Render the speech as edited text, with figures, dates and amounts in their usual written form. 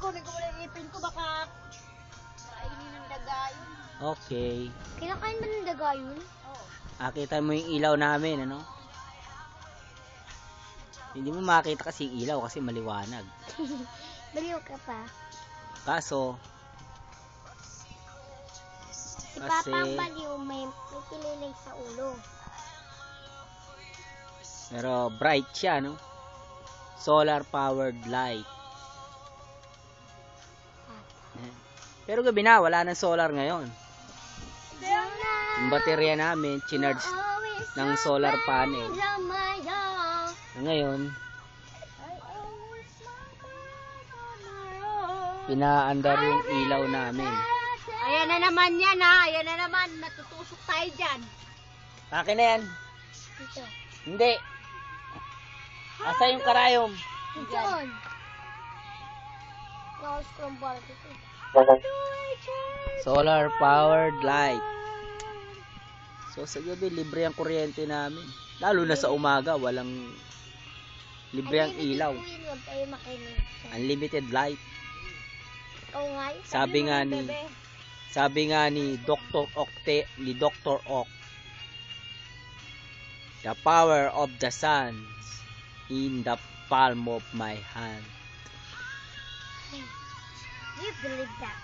Kunin ko muna yung ipin ko, baka kainin ng daga yun. Okay. Kinakain ba ng daga yun? Oo. Kita mo yung ilaw namin, ano? Hindi mo makita kasi yung ilaw kasi maliwanag. Baliw ka pa. Kaso, Si Papa ang baliw, may kililay sa ulo. pero bright siya, no? Solar powered light. Pero gabi na, wala nang solar ngayon. Yung baterya namin, chinarge ng solar panel. Ngayon, pinaandar yung ilaw namin. Ayan na naman yan, ha. Ayan na naman. Natutusok tayo dyan. Akin na yan. Dito. Hindi. Asa yung karayom? Diyan. Lakas ko ang balat ito. Solar powered light. So sa gabi, libre ang kuryente namin. Lalo na sa umaga, walang libre ang ilaw. Huwag tayo makinig. Unlimited light. Oo nga. Sabi nga ni Dr. Ok, the power of the sun in the palm of my hand. Do you believe that?